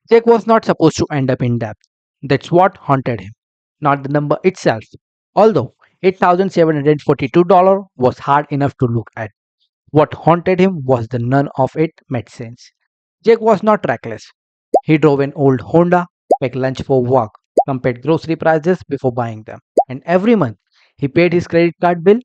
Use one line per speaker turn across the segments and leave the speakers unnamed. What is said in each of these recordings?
Jack was not supposed to end up in debt. That's what haunted him, not the number itself. Although $8,742 was hard enough to look at. What haunted him was the none of it made sense. Jack was not reckless. He drove an old Honda, packed lunch for work, compared grocery prices before buying them, and every month he paid his credit card bill.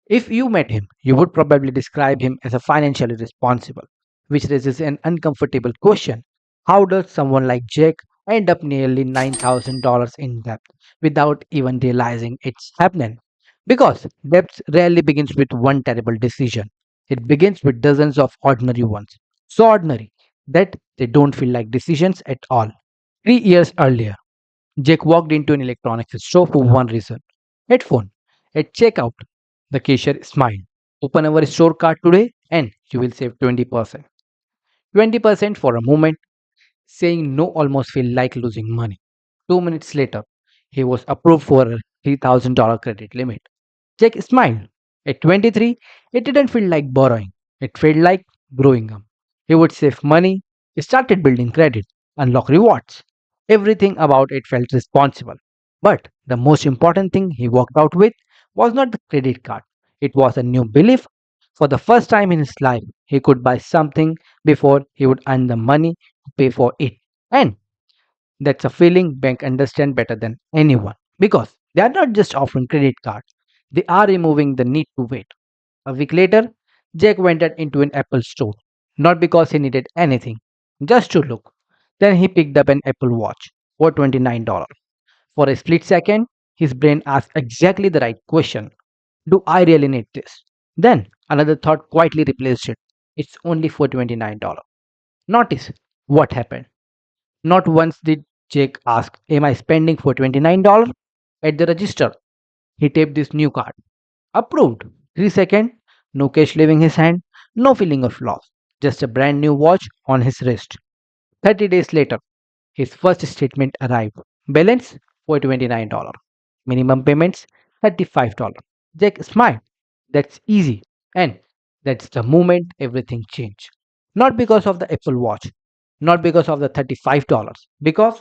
If you met him, you would probably describe him as a financially responsible, which raises an uncomfortable question. How does someone like Jake end up nearly $9,000 in debt without even realizing it's happening? Because debt rarely begins with one terrible decision. It begins with dozens of ordinary ones. So ordinary that they don't feel like decisions at all. 3 years earlier, Jake walked into an electronics store for one reason: headphone. At checkout, the cashier smiled. Open our store card today and you will save 20%. 20% for a moment, saying no almost feel like losing money. 2 minutes later, he was approved for a $3,000 credit limit. Jake smiled. At 23, it didn't feel like borrowing. It felt like growing up. He would save money, he started building credit, unlock rewards. Everything about it felt responsible. But the most important thing he walked out with was not the credit card. It was a new belief. For the first time in his life, he could buy something before he would earn the money to pay for it. And that's a feeling bank understand better than anyone because they are not just offering credit cards, they are removing the need to wait. A week later, Jack went into an Apple store, not because he needed anything, just to look. Then he picked up an Apple Watch for $29. For a split second, his brain asked exactly the right question: do I really need this? Then another thought quietly replaced it. It's only for $29. Notice what happened. Not once did Jake ask, am I spending for $29? At the register, he taped this new card. Approved. 3 seconds, no cash leaving his hand, no feeling of loss. Just a brand new watch on his wrist. 30 days later, his first statement arrived. Balance for $29. Minimum payments $35. Jack smiled. That's easy. And that's the moment everything changed. Not because of the Apple Watch, not because of the $35, because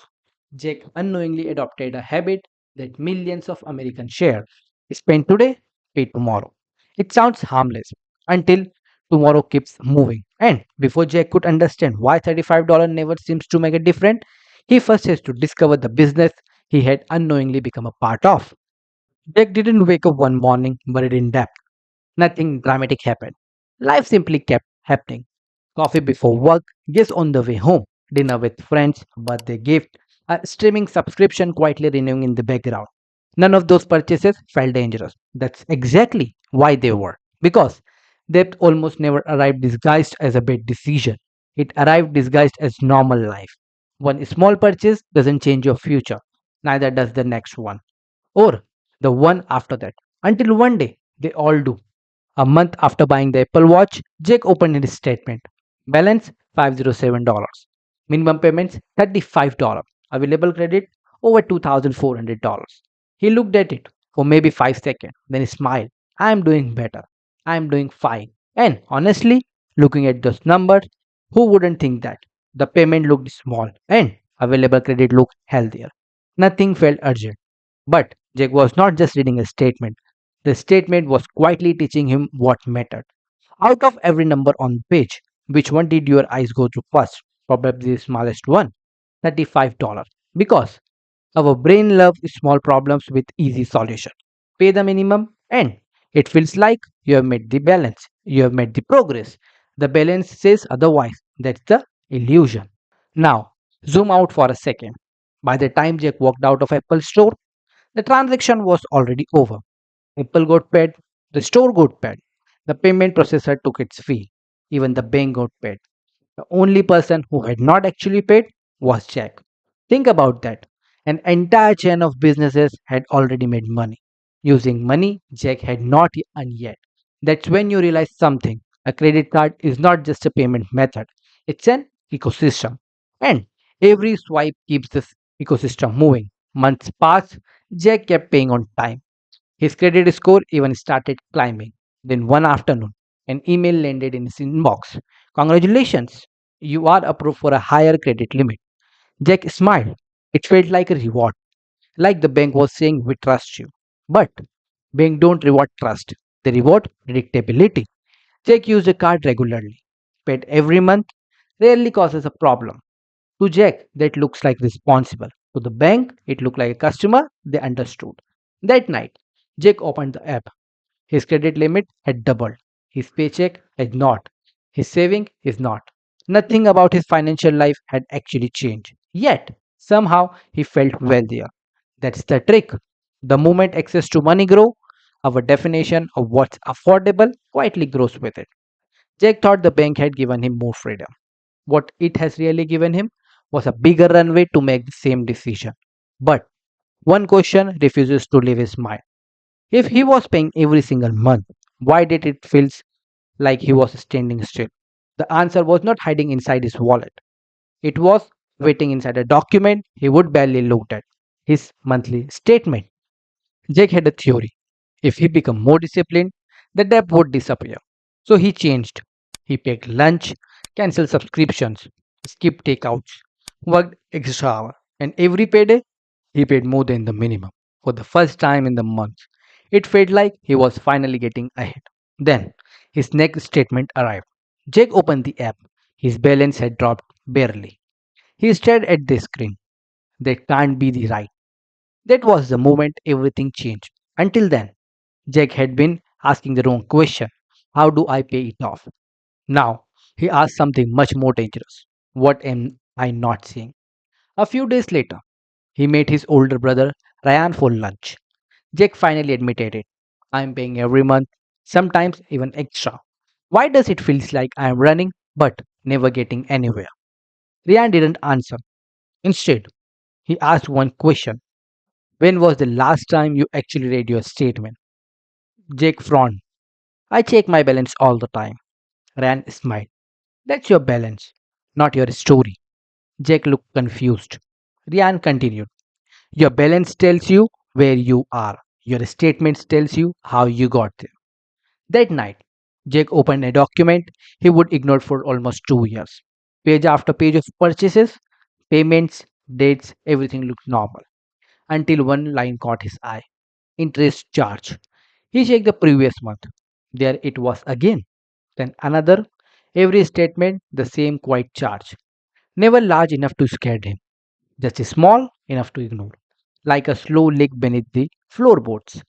Jack unknowingly adopted a habit that millions of Americans share: spend today, pay tomorrow. It sounds harmless until tomorrow keeps moving. And before Jack could understand why $35 never seems to make a difference, he first has to discover the business he had unknowingly become a part of. Jack didn't wake up one morning buried in debt. Nothing dramatic happened. Life simply kept happening. Coffee before work, guests on the way home, dinner with friends, birthday gift, a streaming subscription quietly renewing in the background. None of those purchases felt dangerous. That's exactly why they were. Because debt almost never arrived disguised as a bad decision. It arrived disguised as normal life. One small purchase doesn't change your future, neither does the next one, or the one after that. Until one day, they all do. A month after buying the Apple Watch, Jake opened his statement. Balance $507. Minimum payments $35. Available credit over $2,400. He looked at it for maybe 5 seconds, then he smiled. I am doing better. I am doing fine. And honestly, looking at those numbers, who wouldn't think that? The payment looked small and available credit looked healthier. Nothing felt urgent. But Jake was not just reading a statement. The statement was quietly teaching him what mattered. Out of every number on the page, which one did your eyes go to first? Probably the smallest one, $35. Because our brain loves small problems with easy solution. Pay the minimum and it feels like you have made the balance. You have made the progress. The balance says otherwise. That's the illusion. Now, zoom out for a second. By the time Jack walked out of Apple store, the transaction was already over. Apple got paid, the store got paid, the payment processor took its fee, even the bank got paid. The only person who had not actually paid was Jack. Think about that. An entire chain of businesses had already made money using money Jack had not earned yet. That's when you realize something. A credit card is not just a payment method, it's an ecosystem. And every swipe keeps this ecosystem moving. Months passed, Jack kept paying on time. His credit score even started climbing. Then one afternoon, an email landed in his inbox. Congratulations, you are approved for a higher credit limit. Jack smiled. It felt like a reward, like the bank was saying, "We trust you." But bank don't reward trust, they reward predictability. Jack used the card regularly, paid every month, rarely causes a problem. To Jack, that looks like responsible. To the bank, it looked like a customer they understood. That night, Jack opened the app. His credit limit had doubled. His paycheck had not. His saving is not. Nothing about his financial life had actually changed. Yet, somehow, he felt wealthier. That's the trick. The moment access to money grow, our definition of what's affordable quietly grows with it. Jake thought the bank had given him more freedom. What it has really given him was a bigger runway to make the same decision. But one question refuses to leave his mind. If he was paying every single month, why did it feel like he was standing still? The answer was not hiding inside his wallet. It was waiting inside a document he would barely look at, his monthly statement. Jake had a theory. If he became more disciplined, the debt would disappear. So he changed. He paid lunch, canceled subscriptions, skipped takeouts, worked extra hours, and every payday he paid more than the minimum. For the first time in the month, it felt like he was finally getting ahead. Then his next statement arrived. Jake opened the app. His balance had dropped barely. He stared at the screen. That can't be the right. That was the moment everything changed. Until then, Jack had been asking the wrong question. How do I pay it off? Now, he asked something much more dangerous. What am I not seeing? A few days later, he met his older brother Ryan for lunch. Jack finally admitted it. I'm paying every month, sometimes even extra. Why does it feel like I am running but never getting anywhere? Ryan didn't answer. Instead, he asked one question. When was the last time you actually read your statement? Jake frowned. I check my balance all the time. Ryan smiled. That's your balance, not your story. Jake looked confused. Ryan continued. Your balance tells you where you are. Your statements tells you how you got there. That night, Jake opened a document he would ignore for almost 2 years. Page after page of purchases, payments, dates, everything looked normal. Until one line caught his eye. Interest charge. He checked the previous month. There it was again. Then another. Every statement the same quiet charge. Never large enough to scare him, just small enough to ignore. Like a slow leak beneath the floorboards.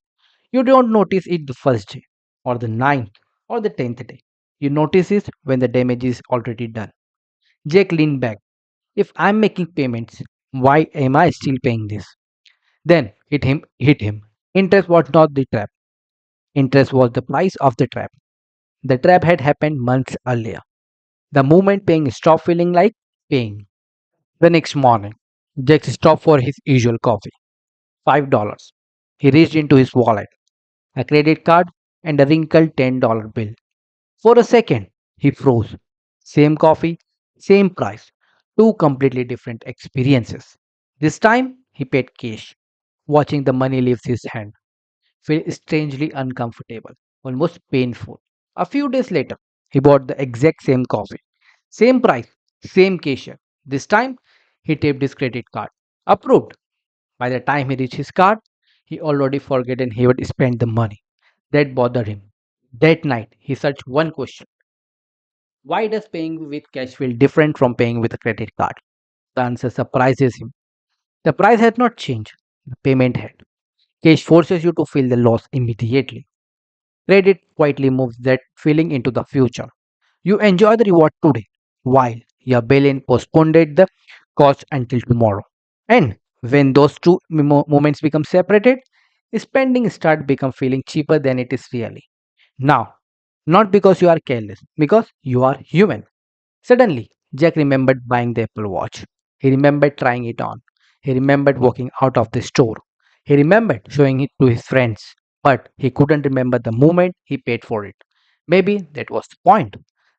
You don't notice it the first day, or the ninth, or the 10th day. You notice it when the damage is already done. Jake leaned back. If I'm making payments, why am I still paying this? Then hit him. Interest was not the trap. Interest was the price of the trap. The trap had happened months earlier. The moment paying stopped feeling like paying. The next morning, Jake stopped for his usual coffee. $5. He reached into his wallet, a credit card, and a wrinkled $10 bill. For a second, he froze. Same coffee, same price. Two completely different experiences. This time, he paid cash. Watching the money leave his hand felt strangely uncomfortable, almost painful. A few days later, he bought the exact same coffee. Same price, same cashier. This time, he taped his credit card. Approved. By the time he reached his card, he already forgotten he would spend the money. That bothered him. That night, he searched one question. Why does paying with cash feel different from paying with a credit card? The answer surprises him. The price had not changed. The payment had. Cash forces you to feel the loss immediately. Credit quietly moves that feeling into the future. You enjoy the reward today, while your balance postponed the cost until tomorrow. And when those two moments become separated, spending start become feeling cheaper than it is really. Now, not because you are careless, because you are human. Suddenly, Jack remembered buying the Apple Watch. He remembered trying it on. He remembered walking out of the store. He remembered showing it to his friends. But he couldn't remember the moment he paid for it. Maybe that was the point.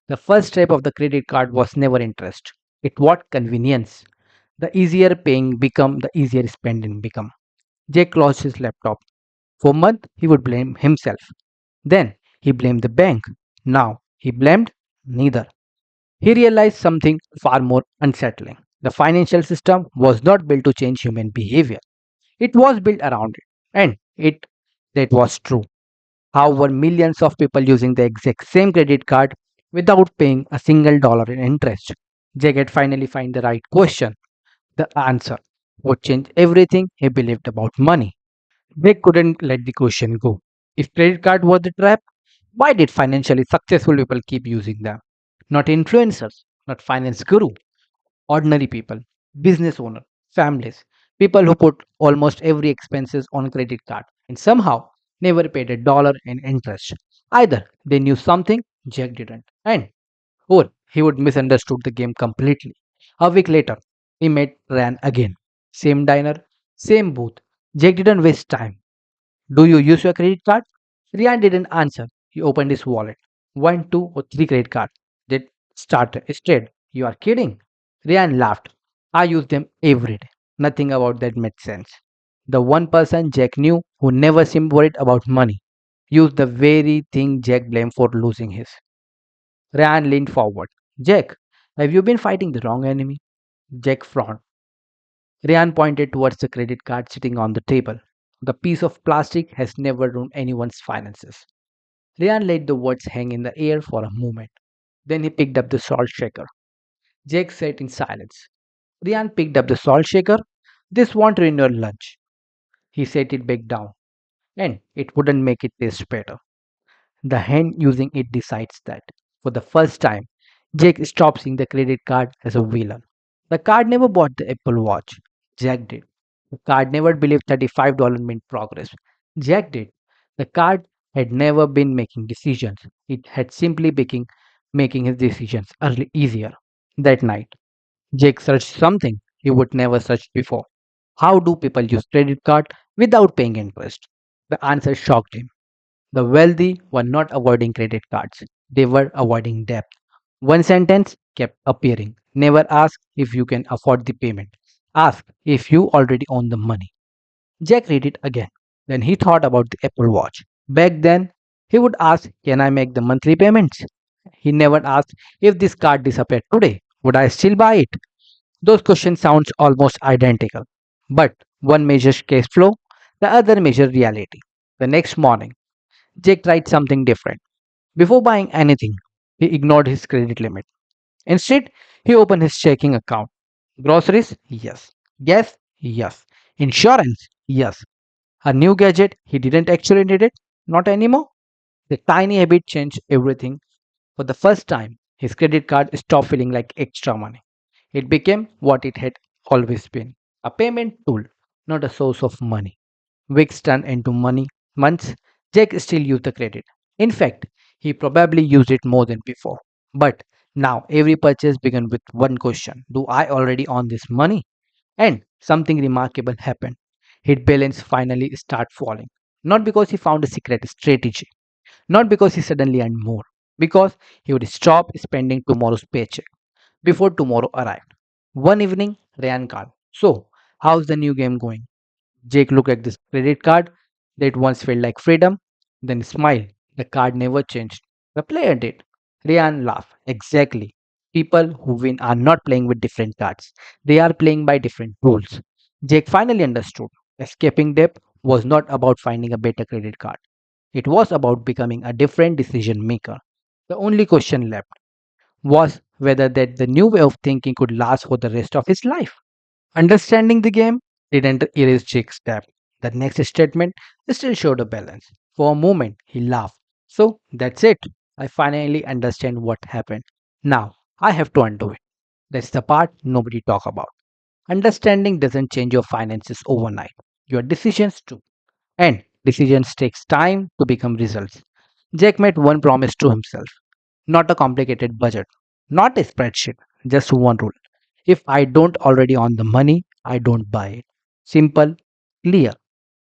The first step of the credit card was never interest. It was convenience. The easier paying become, the easier spending become. Jake closed his laptop. For a month, he would blame himself. Then he blamed the bank. Now he blamed neither. He realized something far more unsettling. The financial system was not built to change human behavior. It was built around it. And it that was true. However, millions of people using the exact same credit card without paying a single dollar in interest. Jack had finally find the right question. The answer would change everything he believed about money. They couldn't let the question go. If credit card was the trap, why did financially successful people keep using them? Not influencers, not finance guru, ordinary people, business owner, families, people who put almost every expenses on credit card and somehow never paid a dollar in interest. Either they knew something Jack didn't, and or he would misunderstood the game completely. A week later, he met Ryan again. Same diner, same booth. Jack didn't waste time. Do you use your credit card? Ryan didn't answer. He opened his wallet. One, two, or three credit cards. They started instead. You are kidding. Ryan laughed. I use them every day. Nothing about that made sense. The one person Jack knew who never seemed worried about money used the very thing Jack blamed for losing his. Ryan leaned forward. Jack, have you been fighting the wrong enemy? Jack frowned. Ryan pointed towards the credit card sitting on the table. The piece of plastic has never ruined anyone's finances. Ryan let the words hang in the air for a moment. Then he picked up the salt shaker. Jake sat in silence. Ryan picked up the salt shaker. This won't ruin your lunch. He set it back down, and it wouldn't make it taste better. The hand using it decides that. For the first time, Jake stopped seeing the credit card as a villain. The card never bought the Apple Watch. Jack did. The card never believed $35 meant progress. Jack did. The card had never been making decisions. It had simply been making his decisions early easier. That night, Jake searched something he would never searched before. How do people use credit card without paying interest? The answer shocked him. The wealthy were not avoiding credit cards, they were avoiding debt. One sentence kept appearing. Never ask if you can afford the payment. Ask if you already own the money. Jack read it again. Then he thought about the Apple Watch. Back then, he would ask, can I make the monthly payments? He never asked, if this card disappeared today, would I still buy it? Those questions sounds almost identical. But one measures cash flow, the other measures reality. The next morning, Jake tried something different. Before buying anything, he ignored his credit limit. Instead, he opened his checking account. Groceries? Yes. Gas? Yes. Insurance? Yes. A new gadget? He didn't actually need it? Not anymore. The tiny habit changed everything. For the first time, his credit card stopped feeling like extra money. It became what it had always been, a payment tool, not a source of money. Weeks turned into money, months. Jake still used the credit. In fact, he probably used it more than before. But now every purchase began with one question: do I already own this money? And something remarkable happened. His balance finally started falling. Not because he found a secret strategy, not because he suddenly earned more, because he would stop spending tomorrow's paycheck before tomorrow arrived. One evening, Ryan called. So, how's the new game going? Jake looked at this credit card that once felt like freedom, then smiled. The card never changed. The player did. Ryan laughed. Exactly. People who win are not playing with different cards. They are playing by different rules. Jake finally understood. Escaping debt was not about finding a better credit card. It was about becoming a different decision maker. The only question left was whether that the new way of thinking could last for the rest of his life. Understanding the game didn't erase Jake's debt. The next statement still showed a balance. For a moment, he laughed. So that's it. I finally understand what happened. Now I have to undo it. That's the part nobody talk about. Understanding doesn't change your finances overnight. Your decisions do. And decisions takes time to become results. Jack made one promise to himself. Not a complicated budget, not a spreadsheet, just one rule. If I don't already own the money, I don't buy it. Simple, clear,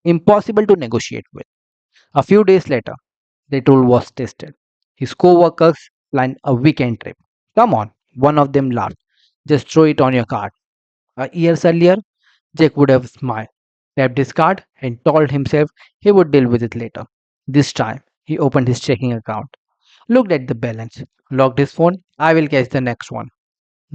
impossible to negotiate with. A few days later, the tool was tested. His co-workers planned a weekend trip. Come on, one of them laughed. Just throw it on your card. Years earlier, Jake would have smiled, tapped his card, and told himself he would deal with it later. This time, he opened his checking account, looked at the balance, locked his phone. I will catch the next one.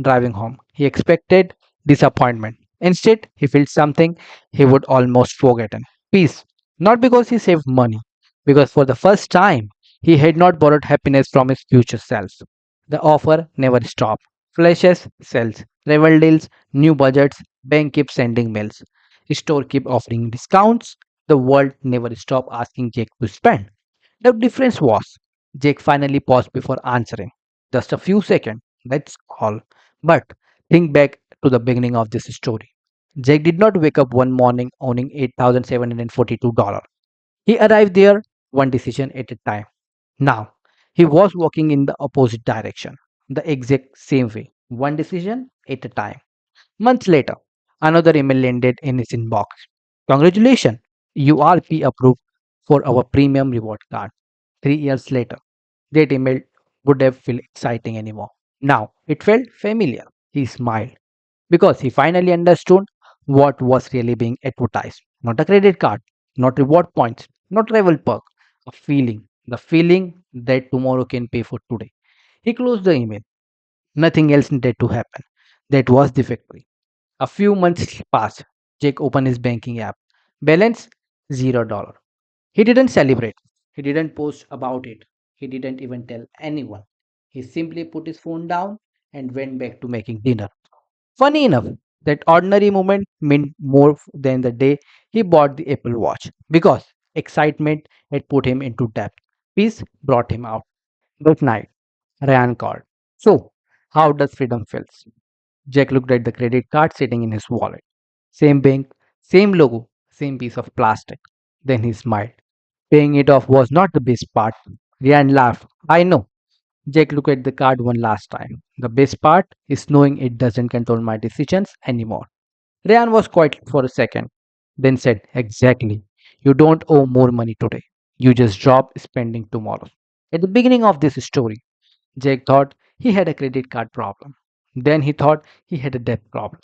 Driving home, he expected disappointment. Instead, he felt something he would almost forgotten peace. Not because he saved money, because for the first time, he had not borrowed happiness from his future self. The offer never stopped. Flashes, sales, travel deals, new budgets, bank keeps sending mails. Store keep offering discounts. The world never stopped asking Jake to spend. The difference was Jake finally paused before answering. Just a few seconds, that's all. But think back to the beginning of this story. Jake did not wake up one morning owning $8,742. He arrived there one decision at a time. Now, he was walking in the opposite direction, the exact same way, one decision at a time. Months later, another email landed in his inbox. Congratulations, you are P approved for our premium reward card. 3 years later, that email would have felt exciting anymore. Now it felt familiar. He smiled because he finally understood what was really being advertised. Not a credit card, not reward points, not travel perk, a feeling. The feeling that tomorrow can pay for today. He closed the email. Nothing else needed to happen. That was the victory. A few months passed. Jake opened his banking app. Balance $0. He didn't celebrate. He didn't post about it. He didn't even tell anyone. He simply put his phone down and went back to making dinner. Funny enough, that ordinary moment meant more than the day he bought the Apple Watch because excitement had put him into debt. Peace brought him out. That night, Ryan called. So, how does freedom feel? Jack looked at the credit card sitting in his wallet. Same bank, same logo, same piece of plastic. Then he smiled. Paying it off was not the best part. Ryan laughed. I know. Jack looked at the card one last time. The best part is knowing it doesn't control my decisions anymore. Ryan was quiet for a second, then said, exactly. You don't owe more money today. You just drop spending tomorrow. At the beginning of this story, Jack thought he had a credit card problem. Then he thought he had a debt problem.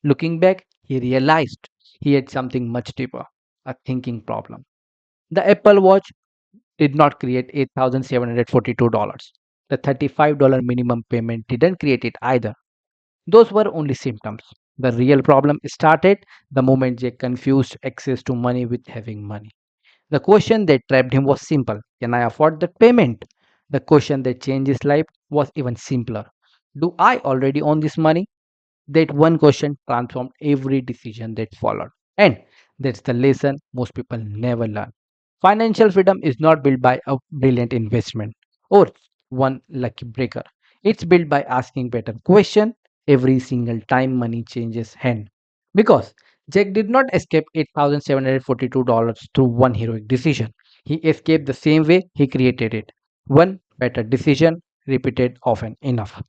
Looking back, he realized he had something much deeper, a thinking problem. The Apple Watch did not create $8,742. The $35 minimum payment didn't create it either. Those were only symptoms. The real problem started the moment Jake confused access to money with having money. The question that trapped him was simple. Can I afford that payment? The question that changed his life was even simpler. Do I already own this money? That one question transformed every decision that followed. And that's the lesson most people never learn. Financial freedom is not built by a brilliant investment or one lucky breaker. It's built by asking better question every single time money changes hand. Because Jack did not escape $8,742 through one heroic decision. He escaped the same way he created it. One better decision repeated often enough.